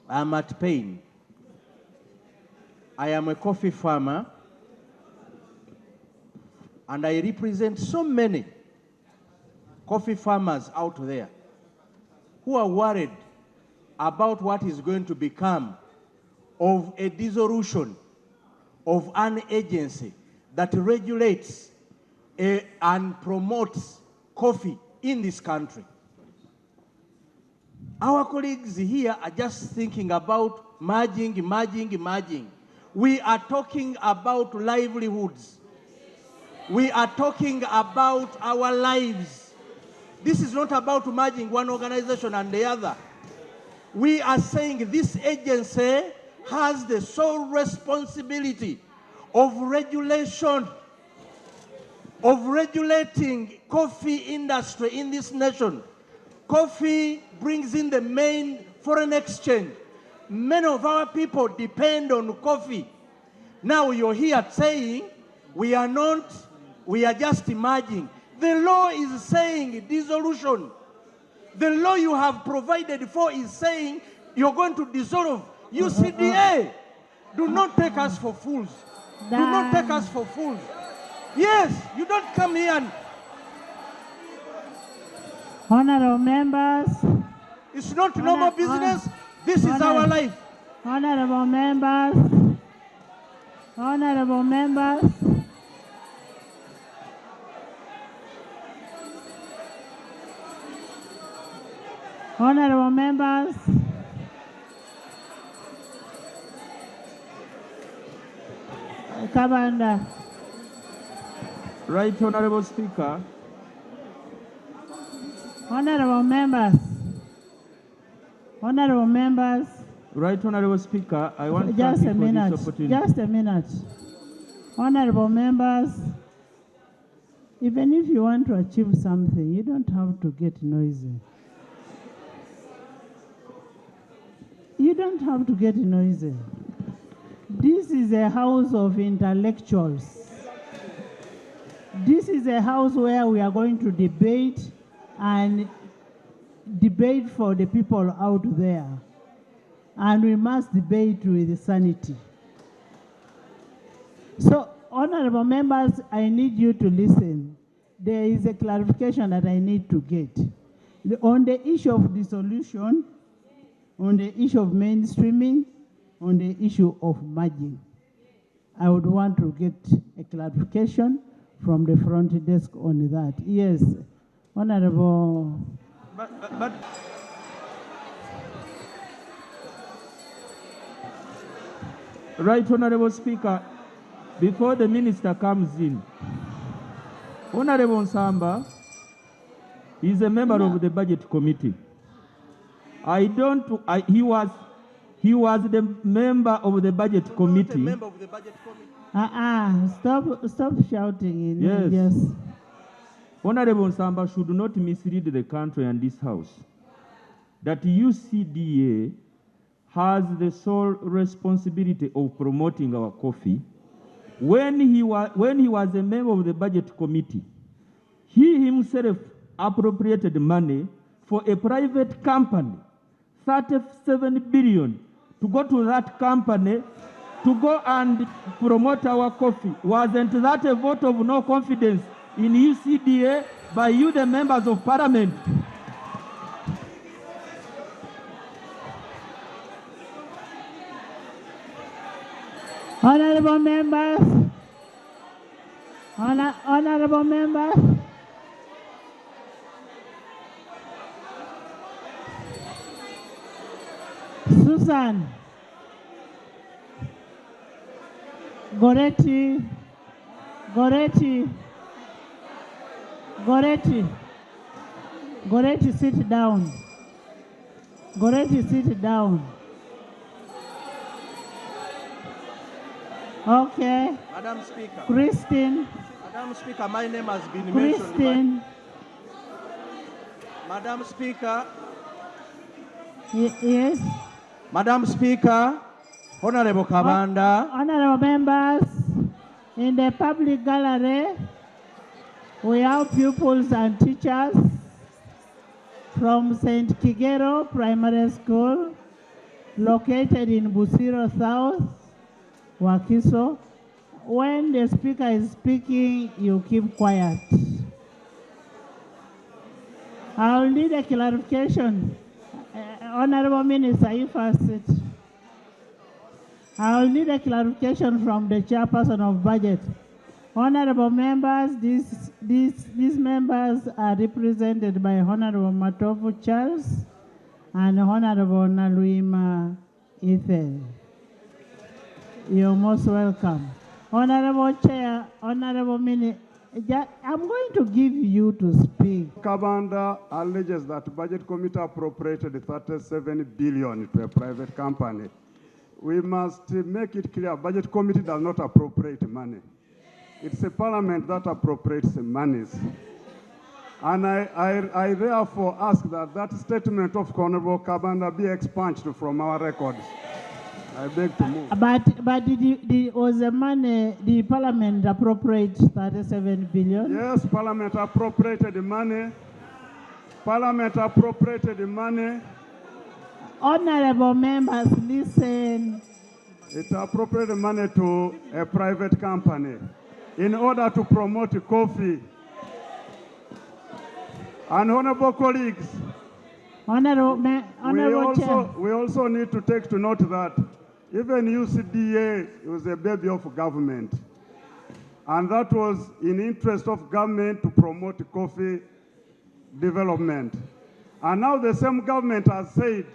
I'm at pain. I am a coffee farmer, and I represent so many coffee farmers out there who are worried about what is going to become of a dissolution of an agency that regulates and promotes coffee in this country. Our colleagues here are just thinking about merging. We are talking about livelihoods. We are talking about our lives. This is not about merging one organization and the other. We are saying this agency has the sole responsibility of regulation, of regulating coffee industry in this nation. Coffee brings in the main foreign exchange. Many of our people depend on coffee. Now you're here saying we are just merging. The law is saying dissolution. The law you have provided for is saying you're going to dissolve. UCDA, do not take us for fools. Do not take us for fools. Yes, you don't come here and... Honorable members. It's not normal business. This is our life. Honorable members. Honorable members. Honorable members. Kabanda. Right, Honorable Speaker. Honorable members. Honorable members. Right, Honorable Speaker. I want to just thank a you for minute. this opportunity. Just a minute. Honorable members, even if you want to achieve something, you don't have to get noisy. You don't have to get noisy. This is a house of intellectuals. This is a house where we are going to debate and debate for the people out there. And we must debate with sanity. So, honorable members, I need you to listen. There is a clarification that I need to get. On the issue of dissolution, on the issue of mainstreaming, on the issue of merging, I would want to get a clarification from the front desk on that. Yes, Honorable. But Right, Honorable Speaker, before the Minister comes in, Honorable Nsamba is a member of the Budget Committee. He was the member of the Budget Committee. Not a member of the Budget Committee. Stop shouting. Yes. Honorable Nsamba should not mislead the country and this House that UCDA has the sole responsibility of promoting our coffee. When he was a member of the Budget Committee, he himself appropriated money for a private company, 37 billion, to go to that company to go and promote our coffee. Wasn't that a vote of no confidence in UCDA by you, the members of Parliament? Honorable members, honorable members, Susan, Goretti, sit down. Goretti, sit down. Okay. Madam Speaker. Christine. Madam Speaker, my name has been mentioned. Madam Speaker. Yes. Madam Speaker, Honorable Kabanda. Honorable members, in the public gallery, we have pupils and teachers from St. Kigero Primary School, located in Busiro South, Wakiso. When the speaker is speaking, you keep quiet. I'll need a clarification. Honorable Minister, you first sit. I'll need a clarification from the chairperson of budget. Honorable members, these members are represented by Honorable Matovu Charles and Honorable Naluima Ethel. You're most welcome. Honorable Chair, Honorable Minister, I'm going to give you to speak. Kabanda alleges that Budget Committee appropriated 37 billion to a private company. We must make it clear, Budget Committee does not appropriate money. It's a parliament that appropriates monies. And I therefore ask that statement of Honorable Kabanda be expunged from our records. I beg to move. But was the money, the parliament appropriate 37 billion? Yes, parliament appropriated the money. Parliament appropriated the money. Honorable members, listen. It appropriated money to a private company in order to promote coffee. And honorable colleagues, we also need to take to note that even UCDA was a baby of government. And that was in interest of government to promote coffee development. And now the same government has said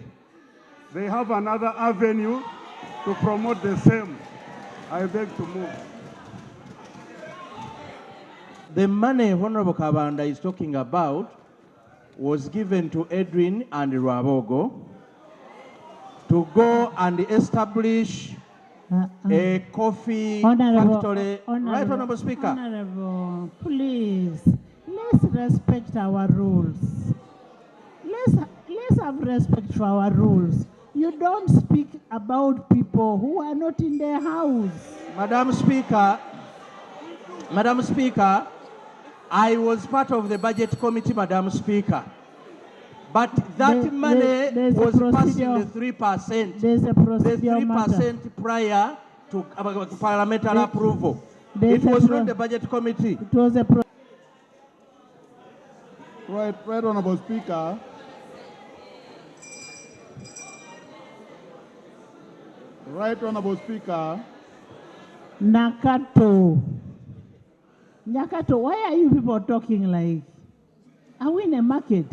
they have another avenue to promote the same. I beg to move. The money Honorable Kabanda is talking about was given to Edwin and Rwabogo to go and establish a coffee factory. Right, Honorable Speaker? Honorable, please, let's respect our rules. Let's have respect for our rules. You don't speak about people who are not in their house. Madam Speaker, I was part of the budget committee, Madam Speaker. But that money was passing the 3%. There's a procedure. The 3% prior to parliamentary approval. It was not the budget committee. It was a Right, Honorable Speaker. Right, Honorable Speaker. Nyakato, why are you people talking like? Are we in a market?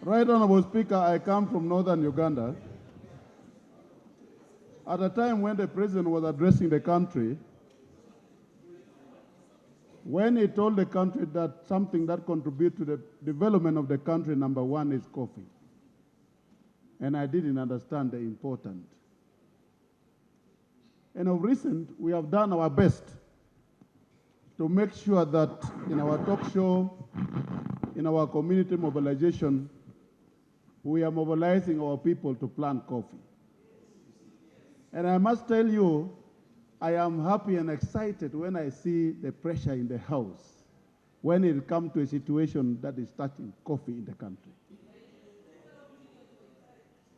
Right, Honorable Speaker, I come from northern Uganda. At a time when the president was addressing the country, when he told the country that something that contributes to the development of the country, number one is coffee. And I didn't understand the importance. And of recent, we have done our best to make sure that in our talk show, in our community mobilization, we are mobilizing our people to plant coffee. And I must tell you, I am happy and excited when I see the pressure in the House when it comes to a situation that is touching coffee in the country.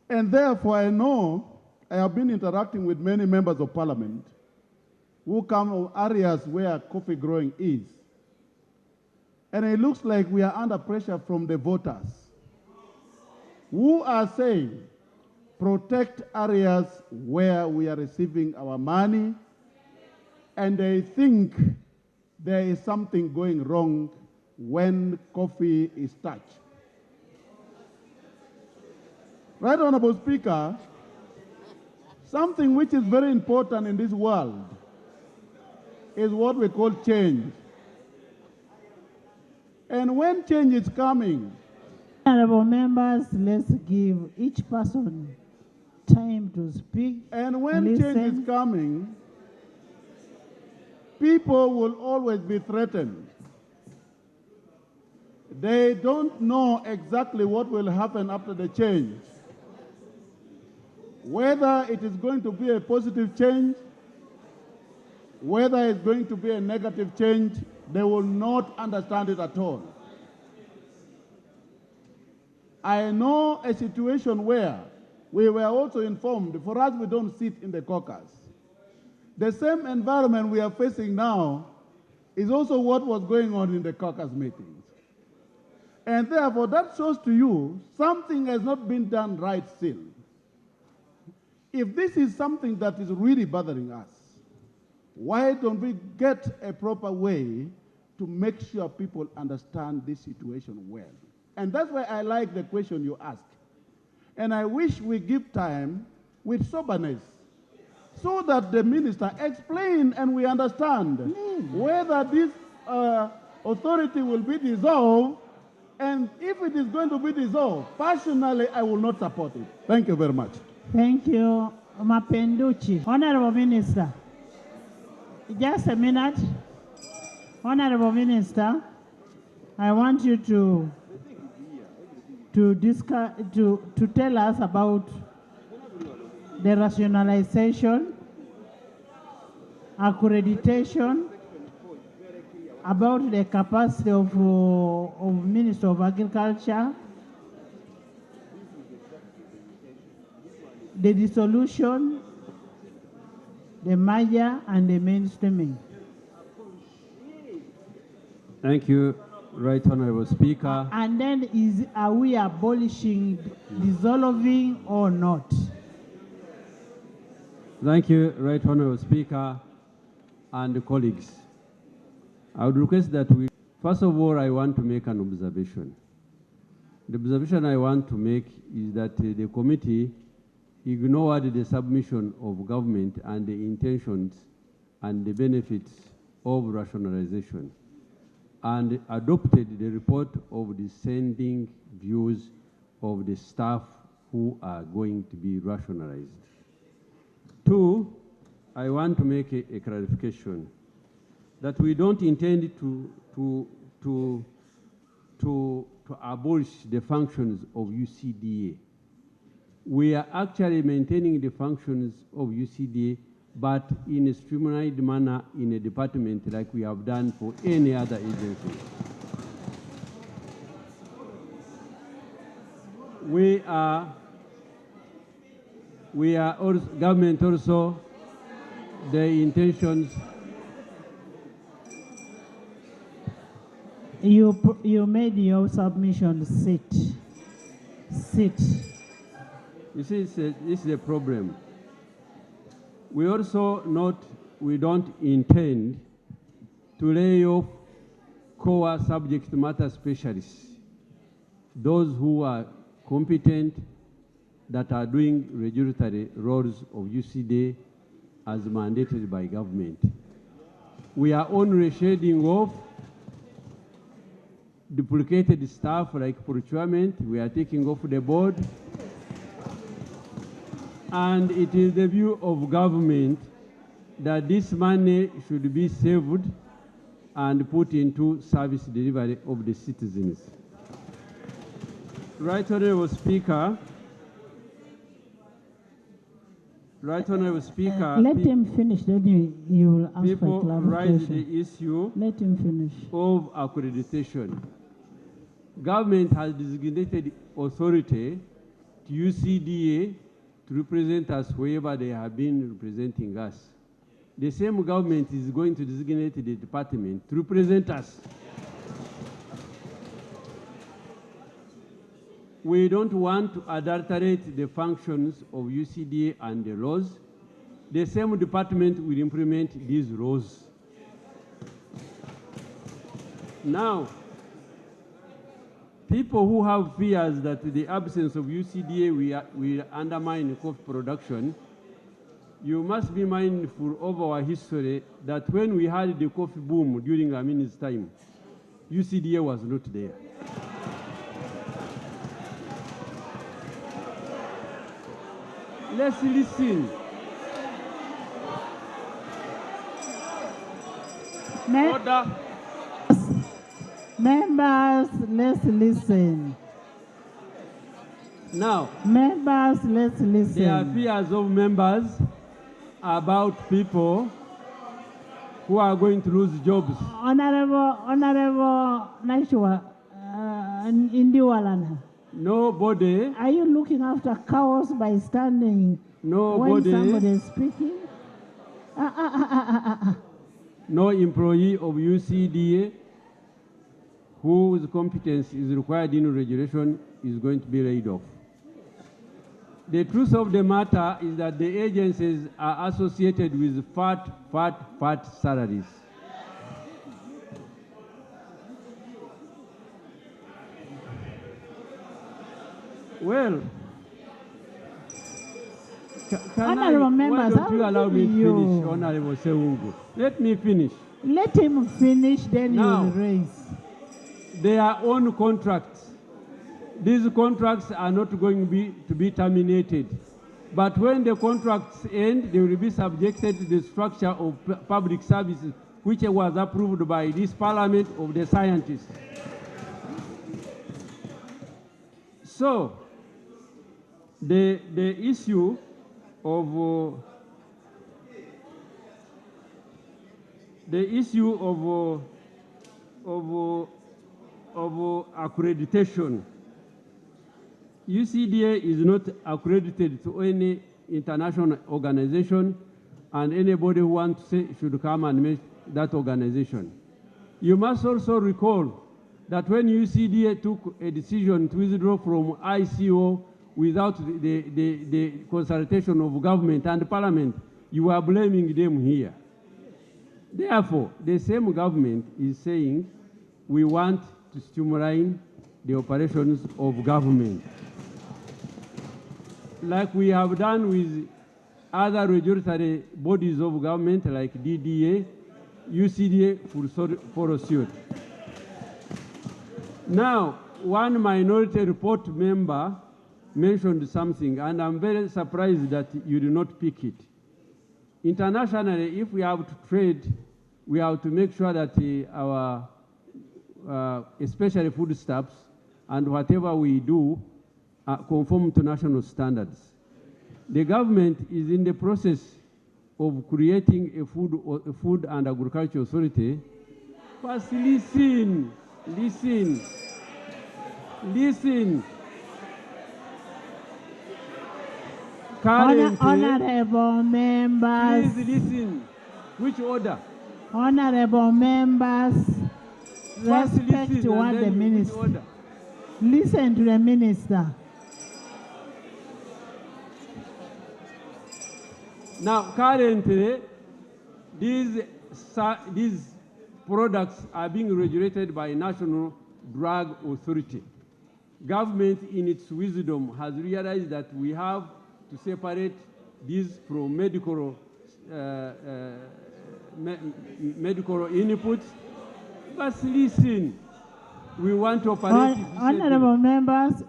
And therefore, I know I have been interacting with many members of parliament who come from areas where coffee growing is. And it looks like we are under pressure from the voters who are saying, protect areas where we are receiving our money, and they think there is something going wrong when coffee is touched. Right, Honorable Speaker, something which is very important in this world is what we call change. And when change is coming, honorable members, let's give each person time to speak. And when change is coming, people will always be threatened. They don't know exactly what will happen after the change. Whether it is going to be a positive change, whether it's going to be a negative change, they will not understand it at all. I know a situation where we were also informed, for us, we don't sit in the caucus. The same environment we are facing now is also what was going on in the caucus meetings. And therefore, that shows to you something has not been done right still. If this is something that is really bothering us, why don't we get a proper way to make sure people understand this situation well? And that's why I like the question you asked. And I wish we give time with soberness so that the minister explain and we understand whether this authority will be dissolved, and if it is going to be dissolved, personally, I will not support it. Thank you very much. Thank you, Mapenduchi. Honorable Minister, just a minute. Honorable Minister, I want you to tell us about the rationalization, accreditation, about the capacity of Minister of Agriculture, the dissolution, the merger, and the mainstreaming. Thank you, Right Honorable Speaker. And then are we abolishing, dissolving, or not? Thank you, Right Honorable Speaker and colleagues. I would request that first of all, I want to make an observation. The observation I want to make is that the committee ignored the submission of government and the intentions and the benefits of rationalization, and adopted the report of dissenting views of the staff who are going to be rationalized. Two, I want to make a clarification that we don't intend to abolish the functions of UCDA. We are actually maintaining the functions of UCDA, but in a streamlined manner in a department like we have done for any other agency. We are also, government also, the intentions. You made your submission sit. You see, this is the problem. We also we don't intend to lay off core subject matter specialists, those who are competent, that are doing regulatory roles of UCDA as mandated by government. We are only shading off duplicated staff like procurement. We are taking off the board. And it is the view of government that this money should be saved and put into service delivery of the citizens. Right Honorable Speaker. Right Honorable Speaker. Let him finish, then you will ask people for raise clarification. the issue Let him finish. of accreditation. Government has designated authority to UCDA to represent us wherever they have been representing us. The same government is going to designate the department to represent us. We don't want to adulterate the functions of UCDA and the laws. The same department will implement these laws. Now, people who have fears that the absence of UCDA will undermine coffee production, you must be mindful of our history that when we had the coffee boom during Amin's time, UCDA was not there. Let's listen. Order. Members, let's listen. Now, members, let's listen. There are fears of members about people who are going to lose jobs. Honorable Nashua, Indiwalana. Nobody, Are you looking after cows by standing when nobody, somebody is speaking? no employee of UCDA whose competence is required in regulation is going to be laid off. The truth of the matter is that the agencies are associated with fat salaries. Well, Honorable why members, don't you I'll allow me give to you- finish, Honorable Seungu? Let me finish. Let him finish, then Now. you will raise. They are own contracts. These contracts are not going to be terminated. But when the contracts end, they will be subjected to the structure of public services, which was approved by this parliament of the scientists. So, the issue of accreditation. UCDA is not accredited to any international organization, and anybody who wants to say should come and make that organization. You must also recall that when UCDA took a decision to withdraw from ICO without the consultation of government and parliament, you are blaming them here. Therefore, the same government is saying we want to streamline the operations of government. Like we have done with other regulatory bodies of government like DDA, UCDA will follow suit. Now, one minority report member mentioned something, and I'm very surprised that you did not pick it. Internationally, if we have to trade, we have to make sure that our, especially foodstuffs and whatever we do, conform to national standards. The government is in the process of creating a food and agriculture authority. But listen. Currently, Honorable members. please listen. Which order? Honorable members, First respect listen what and the then which minister. order? Listen to the minister. Now, currently, these products are being regulated by National Drug Authority. Government, in its wisdom, has realized that we have to separate these from medical inputs. But listen, we want to operate efficiently. Honorable members,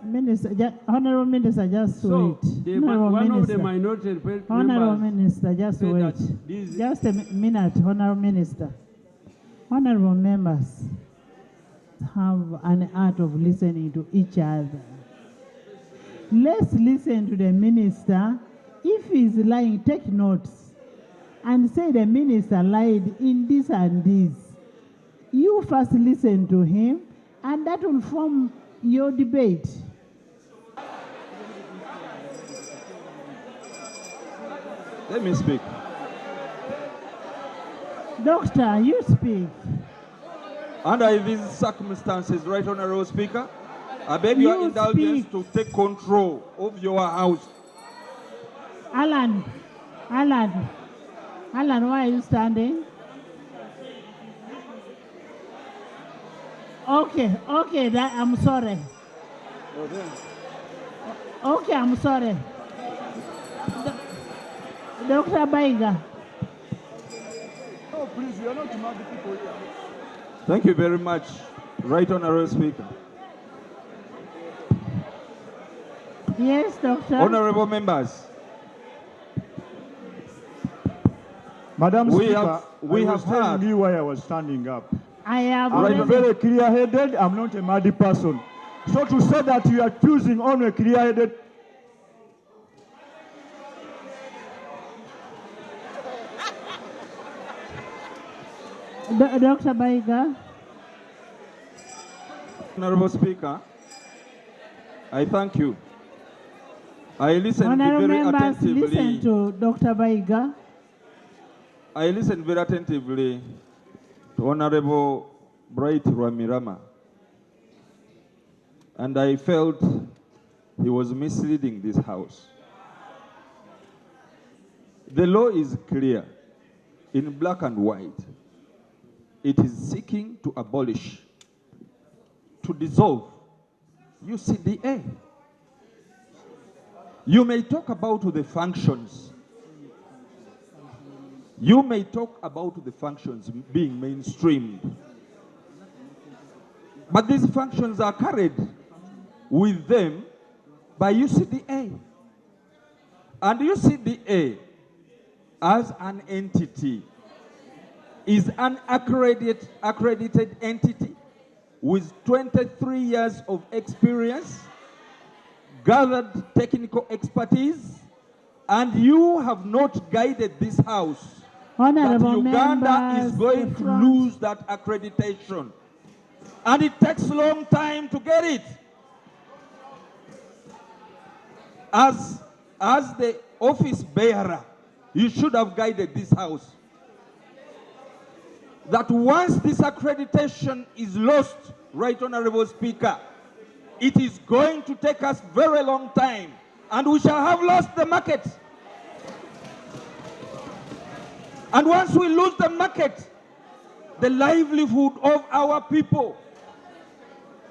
Honorable Minister, just So, wait. one of the minority Honorable members Minister, just said wait. that this- Just a minute, Honorable Minister. Honorable members have an art of listening to each other. Let's listen to the minister. If he's lying, take notes and say the minister lied in this and this. You first listen to him, and that will form your debate. Let me speak. Doctor, you speak. Under these circumstances, Right Honorable Speaker, I beg your You indulgence speak. to take control of your house. Alan, why are you standing? Okay, I'm sorry. Okay, I'm sorry. Dr. Baiga. Oh, please, you are not mad people here. Thank you very much, Right Honorable Speaker. Yes, Doctor. Honorable members, Madam We Speaker, have- we I was have telling had- you why I was standing up. I have I'm already. very clear-headed. I'm not a muddy person. So to say that you are choosing only clear-headed, Dr. Baiga. Honorable Speaker, I thank you. I listened Honorable very members, attentively. listen to Dr. Baiga. I listened very attentively to Honorable Bright Ramirama, and I felt he was misleading this House. The law is clear, in black and white. It is seeking to abolish, to dissolve UCDA. You may talk about the functions. You may talk about the functions being mainstreamed. But these functions are carried with them by UCDA. And UCDA, as an entity, is an accredited entity with 23 years of experience, gathered technical expertise, and you have not guided this House Honorable that Uganda members, is going the to front. lose that accreditation. And it takes a long time to get it. As the office bearer, you should have guided this House that once this accreditation is lost, Right Honorable Speaker, it is going to take us very long time, and we shall have lost the market. And once we lose the market, the livelihood of our people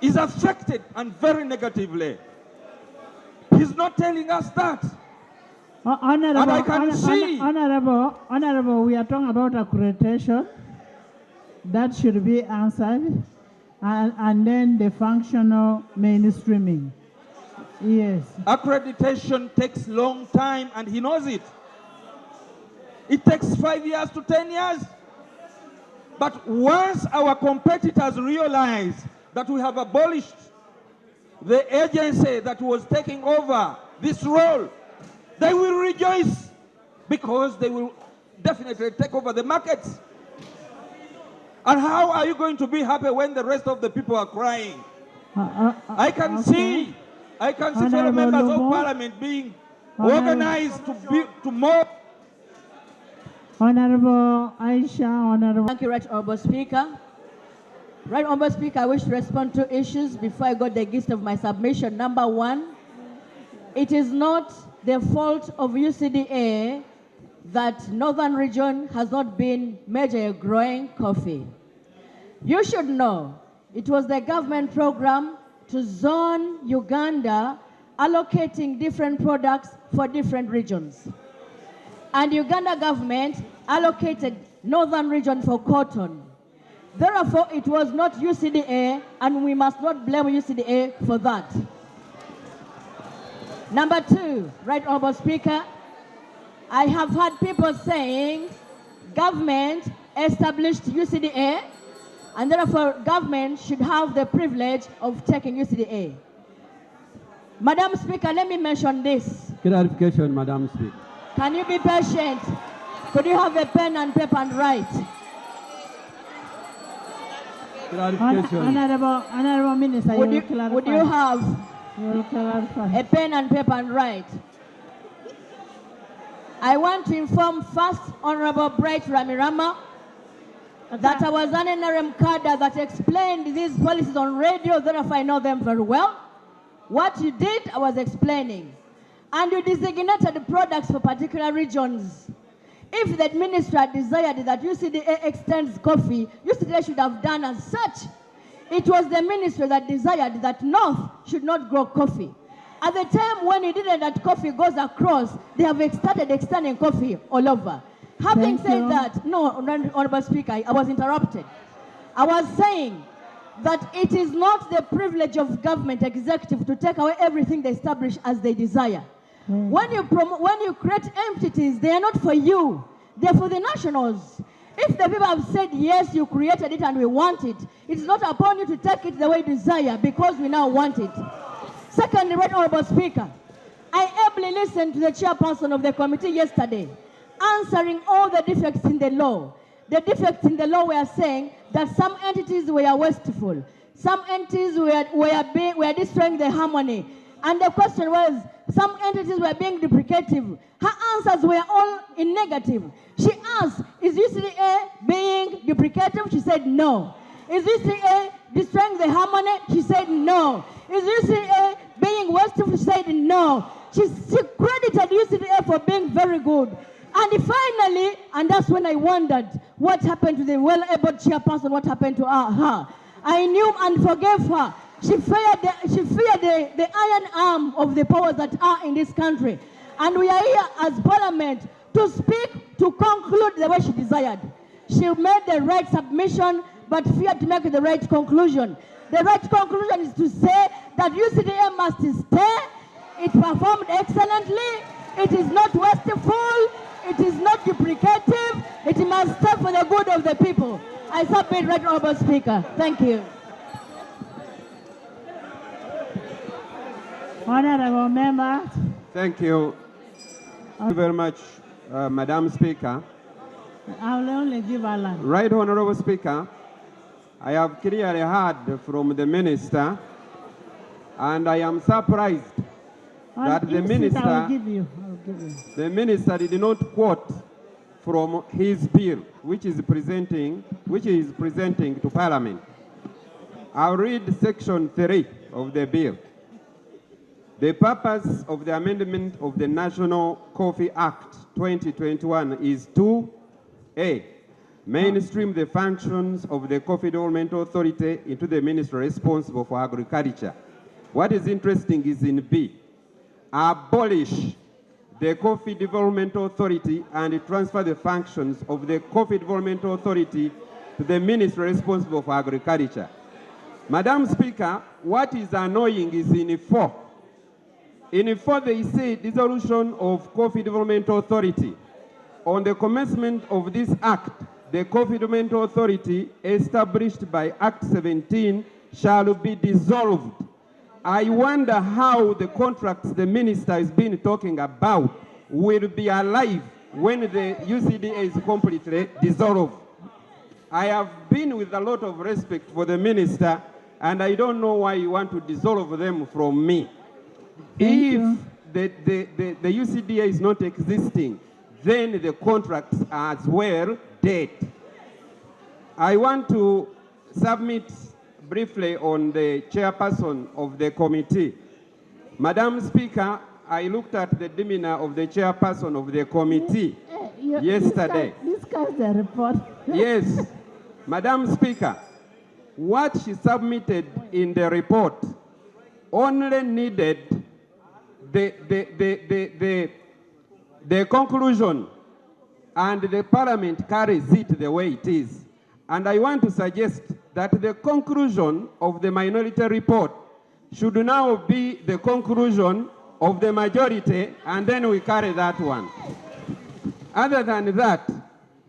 is affected, and very negatively. He's not telling us that. Honorable, And I can see. Honorable, we are talking about accreditation. That should be answered. And then the functional mainstreaming. Yes. Accreditation takes long time, and he knows it. It takes 5 years to 10 years. But once our competitors realize that we have abolished the agency that was taking over this role, they will rejoice, because they will definitely take over the markets. And how are you going to be happy when the rest of the people are crying? I can see fellow Honorable members of Lubo. parliament being Honorable- organized to mob. Honorable Aisha, Honorable. Thank you, Right Honorable Speaker. Right Honorable Speaker, I wish to respond to issues before I got the gist of my submission. Number one, it is not the fault of UCDA that Northern Region has not been major growing coffee. You should know it was the government program to zone Uganda, allocating different products for different regions. And Uganda government allocated Northern Region for cotton. Therefore, it was not UCDA, and we must not blame UCDA for that. Number two, Right Honorable Speaker, I have heard people saying government established UCDA, and therefore government should have the privilege of taking UCDA. Madam Speaker, let me mention this. Clarification, Madam Speaker. Can you be patient? Could you have a pen and paper and write? Clarification. Honorable Minister, Would you you, will clarify. would you have You will clarify. a pen and paper and write? I want to inform first Honorable Bright Ramirama that I was an NRM cadre that explained these policies on radio, therefore I know them very well. What you did, I was explaining. And you designated products for particular regions. If the administrator desired that UCDA extends coffee, UCDA should have done as such. It was the ministry that desired that North should not grow coffee. At the time when you didn't, that coffee goes across, they have started extending coffee all over. Having Thank said you. that, no, Honorable Speaker, I was interrupted. I was saying that it is not the privilege of government executive to take away everything they establish as they desire. When you create entities, they are not for you. They're for the nationals. If the people have said, yes, you created it and we want it, it's not upon you to take it the way you desire because we now want it. Secondly, Right Honorable Speaker, I ably listened to the chairperson of the committee yesterday, answering all the defects in the law. The defects in the law were saying that some entities were wasteful. Some entities were destroying the harmony. And the question was, some entities were being deprecative. Her answers were all in negative. She asked, is UCDA being deprecative? She said no. Is UCDA destroying the harmony? She said no. Is UCDA being wasteful? She said no. She credited UCDA for being very good. And finally, and that's when I wondered what happened to the well-able chairperson, what happened to her. I knew and forgave her. She feared the iron arm of the powers that are in this country. And we are here as Parliament to speak, to conclude the way she desired. She made the right submission, but feared to make the right conclusion. The right conclusion is to say that UCDA must stay. It performed excellently. It is not wasteful. It is not duplicative. It must stay for the good of the people. I submit, Right Honourable Speaker. Thank you. Honourable members. Thank you. Thank you very much, Madam Speaker. I will only give Alan. Right Honourable Speaker, I have clearly heard from the Minister, and I am surprised that the Minister, I will give you. the Minister did not quote from his bill, which is presenting to Parliament. I'll read section 3 of the bill. The purpose of the amendment of the National Coffee Act 2021 is to A, mainstream the functions of the Coffee Development Authority into the ministry responsible for agriculture. What is interesting is in B, abolish the Coffee Development Authority and transfer the functions of the Coffee Development Authority to the ministry responsible for agriculture. Madam Speaker, what is annoying is in 4. In 4, they say dissolution of Coffee Development Authority. On the commencement of this act, the Coffee Development Authority established by Act 17 shall be dissolved. I wonder how the contracts the minister has been talking about will be alive when the UCDA is completely dissolved. I have been with a lot of respect for the minister, and I don't know why you want to dissolve them from me. If the UCDA is not existing, then the contracts are as well dead. I want to submit briefly on the chairperson of the committee. Madam Speaker, I looked at the demeanor of the chairperson of the committee yesterday. Discuss the report. Yes, Madam Speaker, what she submitted in the report only needed the conclusion, and the Parliament carries it the way it is. And I want to suggest that the conclusion of the minority report should now be the conclusion of the majority, and then we carry that one. Other than that,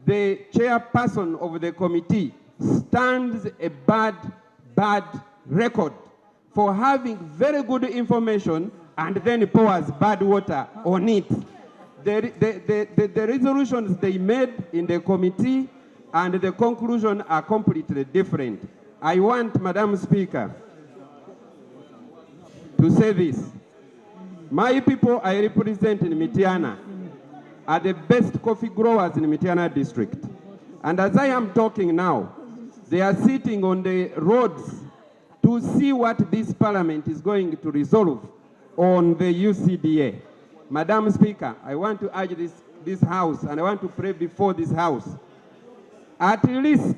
the chairperson of the committee stands a bad record for having very good information and then pours bad water on it. The resolutions they made in the committee and the conclusion are completely different. I want, Madam Speaker, to say this. My people I represent in Mityana are the best coffee growers in Mityana district. And as I am talking now, they are sitting on the roads to see what this Parliament is going to resolve on the UCDA. Madam Speaker, I want to urge this House, and I want to pray before this House, at least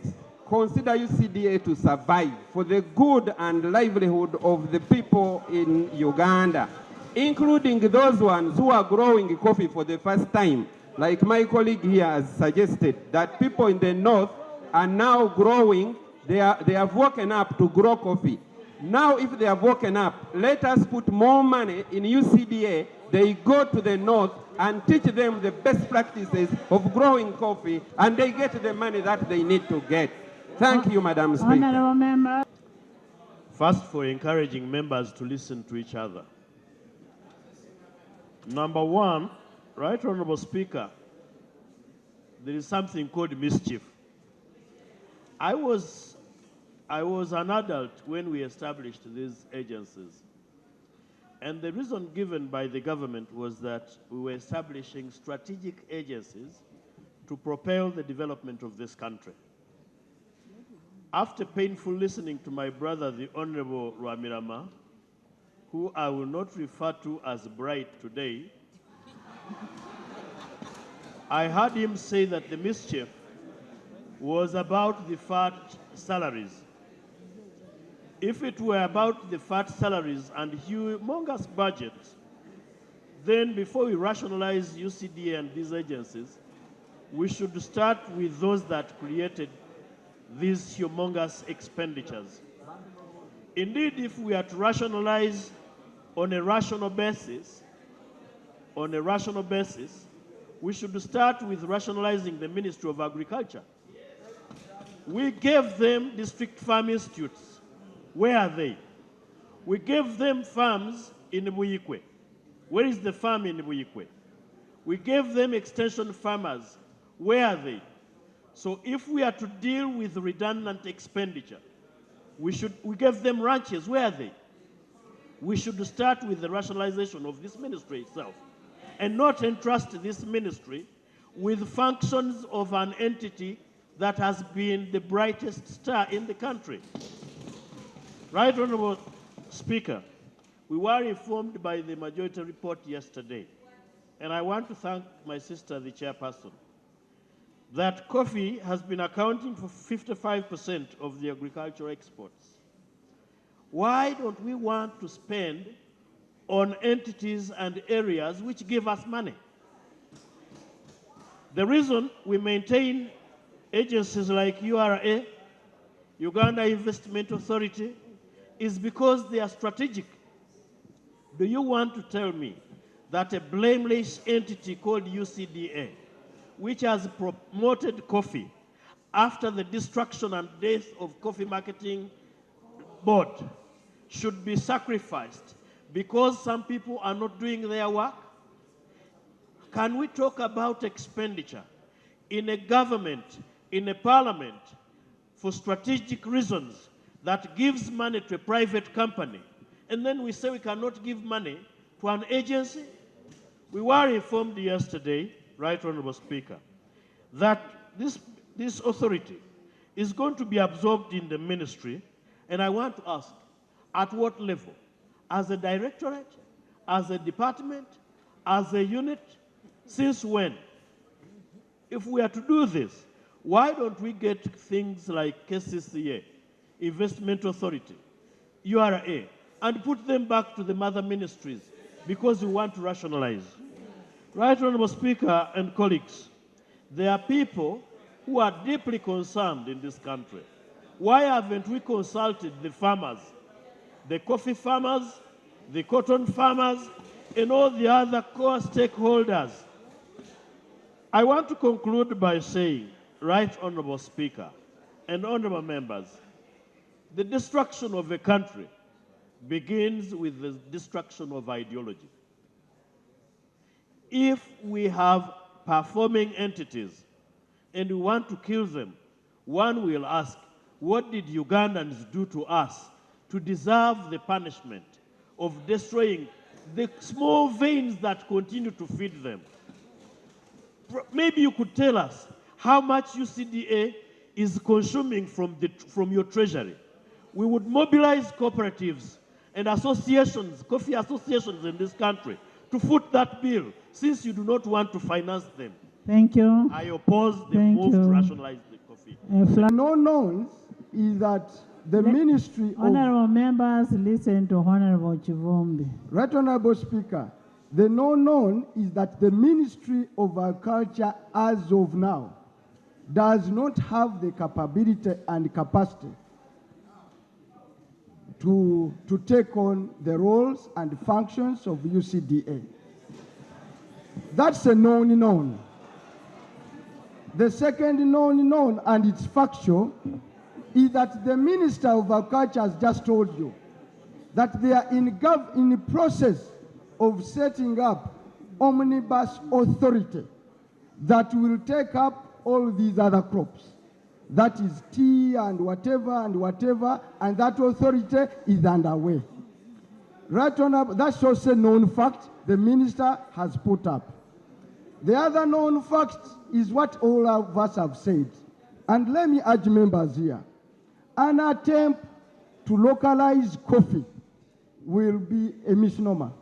consider UCDA to survive for the good and livelihood of the people in Uganda, including those ones who are growing coffee for the first time. Like my colleague here has suggested, that people in the north are now growing, they have woken up to grow coffee. Now if they have woken up, let us put more money in UCDA. They go to the north and teach them the best practices of growing coffee, and they get the money that they need to get. Thank you, Madam Speaker. Honourable member. First, for encouraging members to listen to each other. Number one, Right Honourable Speaker, there is something called mischief. I was an adult when we established these agencies. And the reason given by the government was that we were establishing strategic agencies to propel the development of this country. After painful listening to my brother, the Honorable Rwamirama, who I will not refer to as bright today, I heard him say that the mischief was about the fat salaries. If it were about the fat salaries and humongous budgets, then before we rationalize UCDA and these agencies, we should start with those that created these humongous expenditures. Indeed, if we are to rationalize on a rational basis, we should start with rationalizing the Ministry of Agriculture. We gave them district farm institutes. Where are they? We gave them farms in Muyikwe. Where is the farm in Muyikwe? We gave them extension farmers. Where are they? So if we are to deal with redundant expenditure, we gave them ranches. Where are they? We should start with the rationalization of this ministry itself and not entrust this ministry with functions of an entity that has been the brightest star in the country. Right, Honorable Speaker, we were informed by the majority report yesterday, and I want to thank my sister, the chairperson, that coffee has been accounting for 55% of the agricultural exports. Why don't we want to spend on entities and areas which give us money? The reason we maintain agencies like URA, Uganda Investment Authority, is because they are strategic. Do you want to tell me that a blameless entity called UCDA, which has promoted coffee after the destruction and death of Coffee Marketing Board, should be sacrificed because some people are not doing their work? Can we talk about expenditure in a government, in a parliament, for strategic reasons that gives money to a private company, and then we say we cannot give money to an agency? We were informed yesterday, Right Honorable Speaker, that this authority is going to be absorbed in the ministry, and I want to ask, at what level? As a directorate? As a department? As a unit? Since when? If we are to do this, why don't we get things like KCCA, Investment Authority, URA, and put them back to the mother ministries because we want to rationalize? Right, Honorable Speaker and colleagues, there are people who are deeply concerned in this country. Why haven't we consulted the farmers, the coffee farmers, the cotton farmers, and all the other core stakeholders? I want to conclude by saying, Right Honorable Speaker and honorable members, the destruction of a country begins with the destruction of ideology. If we have performing entities and we want to kill them, one will ask, what did Ugandans do to us to deserve the punishment of destroying the small veins that continue to feed them? Maybe you could tell us how much UCDA is consuming from your treasury. We would mobilize cooperatives and associations, coffee associations in this country, to foot that bill, since you do not want to finance them. Thank you. I oppose the move to rationalize the coffee. No knowns is that the Ministry of... Honorable members, listen to Honorable Chivumbi. Right Honorable Speaker, the known is that the Ministry of Agriculture as of now does not have the capability and capacity to take on the roles and functions of UCDA. That's a known. The second known, and it's factual, is that the Minister of Agriculture has just told you that they are in the process of setting up omnibus authority that will take up all these other crops. That is tea and whatever, and that authority is underway. Right Honorable, that's also a known fact the minister has put up. The other known fact is what all of us have said. And let me urge members here. An attempt to localize coffee will be a misnomer.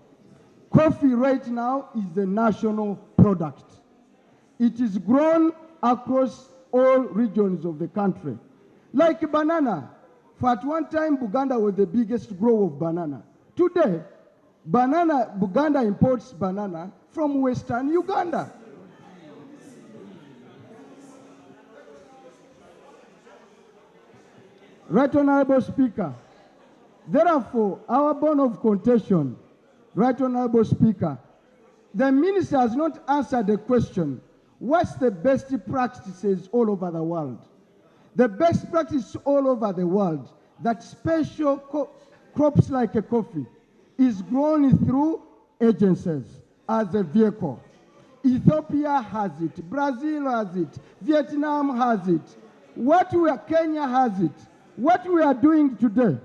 Coffee right now is the national product. It is grown across all regions of the country. Like banana. For at one time, Uganda was the biggest grower of banana. Today, Uganda imports banana from Western Uganda. Right Honorable Speaker, therefore, our bone of contention, Right Honorable Speaker, the minister has not answered the question, what's the best practices all over the world? The best practice all over the world, that special crops like a coffee is grown through agencies as a vehicle. Ethiopia has it, Brazil has it, Vietnam has it, Kenya has it. What we are doing today,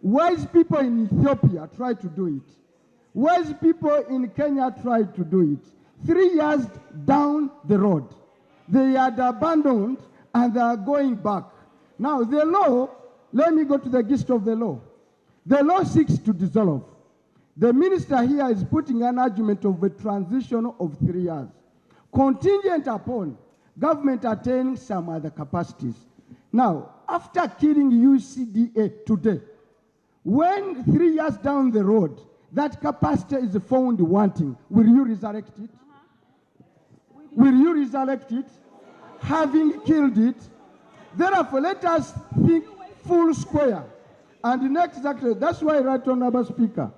wise people in Ethiopia try to do it. Wise people in Kenya try to do it. 3 years down the road, they had abandoned and they are going back. Now the law, let me go to the gist of the law. The law seeks to dissolve. The minister here is putting an argument of a transition of 3 years, contingent upon government attaining some other capacities. Now, after killing UCDA today, when 3 years down the road, that capacity is found wanting, will you resurrect it? Will you resurrect it? Having killed it? Therefore, let us think full square. And next, that's why, Right Honorable Speaker,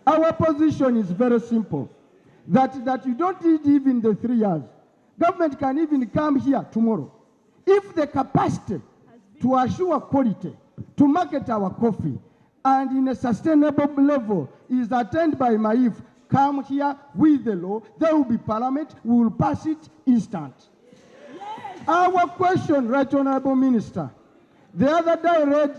our position is very simple. That you don't need even the 3 years. Government can even come here tomorrow. If the capacity to assure quality, to market our coffee, and in a sustainable level is attained by MAIF, come here with the law, there will be parliament, we will pass it instant. Yes. Our question, Right Honorable Minister, the other day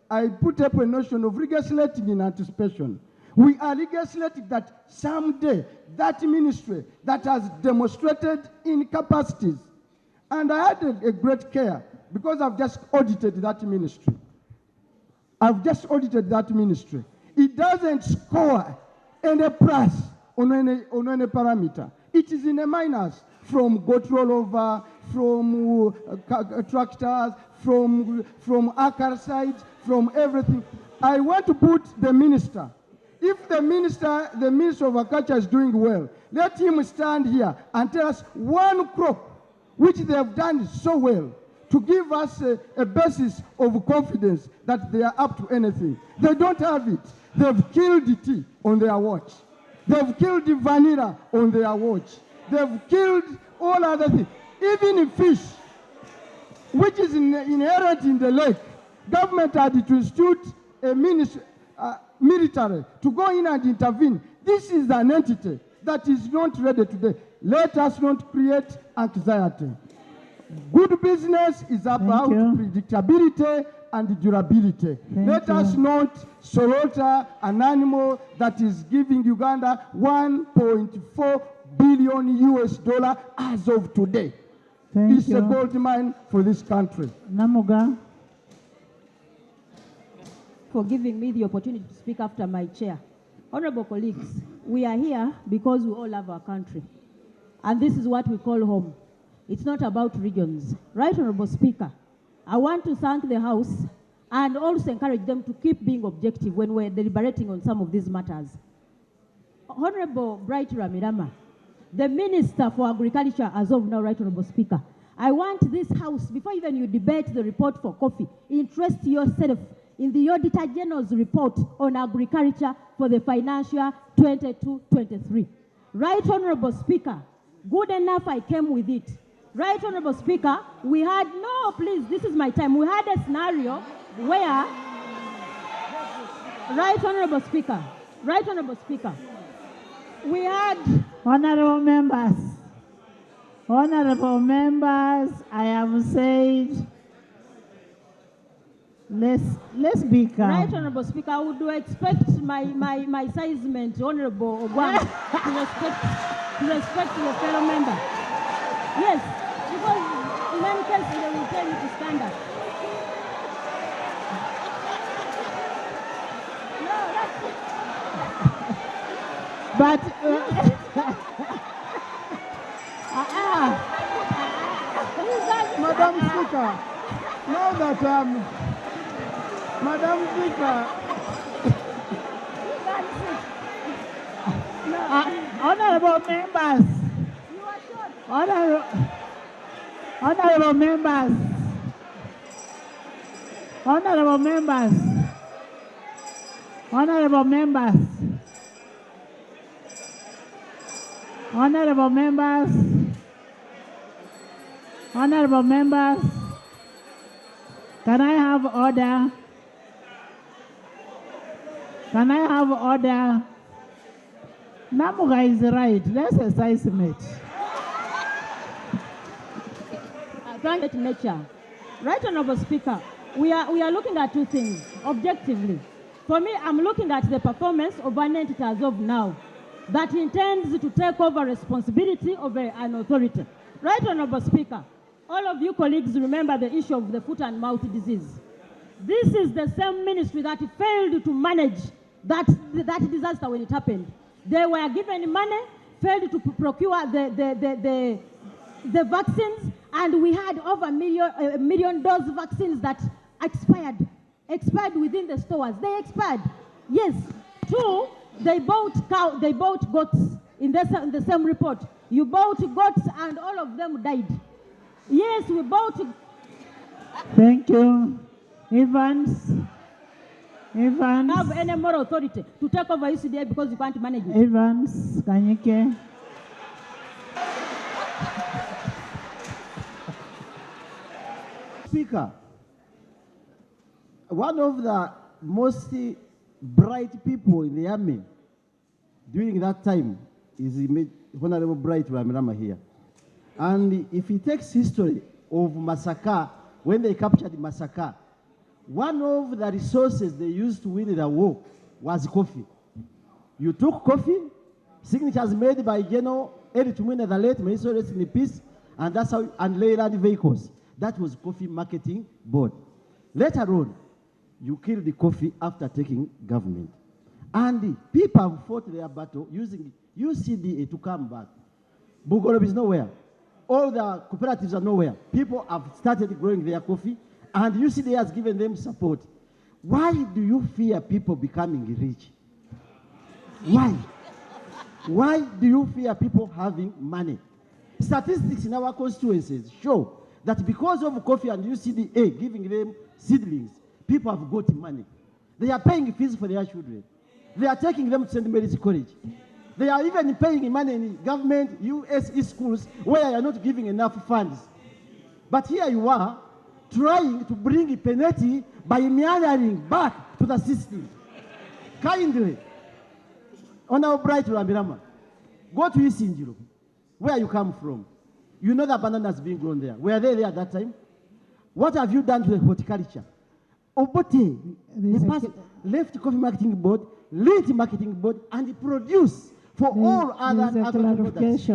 I put up a notion of legislating in anticipation. We are legislating that someday that ministry that has demonstrated incapacities, and I had a great care because I've just audited that ministry. I've just audited that ministry. It doesn't score any plus on any parameter. It is in a minus, from goat rollover, from tractors, from acre sites, from everything. I want to put the minister. If the Minister of Agriculture is doing well, let him stand here and tell us one crop which they have done so well, to give us a basis of confidence that they are up to anything. They don't have it. They've killed the tea on their watch. They've killed the vanilla on their watch. They've killed all other things. Even in fish, which is inherent in the lake, government had to institute a military to go in and intervene. This is an entity that is not ready today. Let us not create anxiety. Good business is about predictability and durability. Let us not slaughter an animal that is giving Uganda $1.4 billion as of today. It's a gold mine for this country. Namuga. For giving me the opportunity to speak after my chair. Honorable colleagues, we are here because we all love our country. And this is what we call home. It's not about regions. Right Honorable Speaker, I want to thank the House and also encourage them to keep being objective when we're deliberating on some of these matters. Honorable Bright Ramirama, the Minister for Agriculture as of now, Right Honorable Speaker, I want this House, before even you debate the report for coffee, interest yourself in the Auditor General's report on agriculture for the financial 22-23. Right Honorable Speaker, good enough I came with it. Right Honorable Speaker, we had, no please, this is my time. We had a scenario where, Right Honorable Speaker, we had... Honorable members, I have said Let's be calm. Right, Honorable Speaker, I would expect my sizement, Honorable Ogwang, to respect the fellow member. Yes, because in any case, they will tell you to stand up. No, that's it. But Madam Speaker, now that Madam Speaker, honorable members, honorable members, honorable members, honorable members, honorable members, honorable members, can I have order? Can I have order? Namuga is right. Let's exercise it. Thank you, nature. Right, Honorable Speaker, we are looking at two things objectively. For me, I'm looking at the performance of an entity as of now that intends to take over responsibility of an authority. Right, Honorable Speaker, all of you colleagues remember the issue of the foot and mouth disease. This is the same ministry that failed to manage that disaster when it happened. They were given money, failed to procure the vaccines, and we had over a million dose vaccines that expired within the stores. They expired. Yes. Two, they bought goats in the same report. You bought goats and all of them died. Yes, we bought. Thank you. Evans. Have any more authority to take over UCDA because you can't manage it. Evans, Kanyike. Speaker, one of the most bright people in the army during that time is Honorable Bright Ramirama here. And if he takes history of Massacre, when they captured Massacre, one of the resources they used to win the war was coffee. You took coffee, signatures made by General Eric Tumwine, the late, may he rest in peace, and that's how, and Leyland vehicles. That was Coffee Marketing Board. Later on, you killed the coffee after taking government. And the people have fought their battle using UCDA to come back. Bugorob is nowhere. All the cooperatives are nowhere. People have started growing their coffee, and UCDA has given them support. Why do you fear people becoming rich? Why? Why do you fear people having money? Statistics in our constituencies show that because of coffee and UCDA giving them seedlings, people have got money. They are paying fees for their children. They are taking them to St. Mary's College. They are even paying money in government USE schools where you are not giving enough funds. But here you are trying to bring penalty by meandering back to the system. Kindly, Honorable Bright Rambirama, go to Isinjiro, where you come from. You know that bananas being grown there. Were they there at that time? What have you done to the horticulture? Obote, left Coffee Marketing Board, late Marketing Board, and produce for all other agricultural products.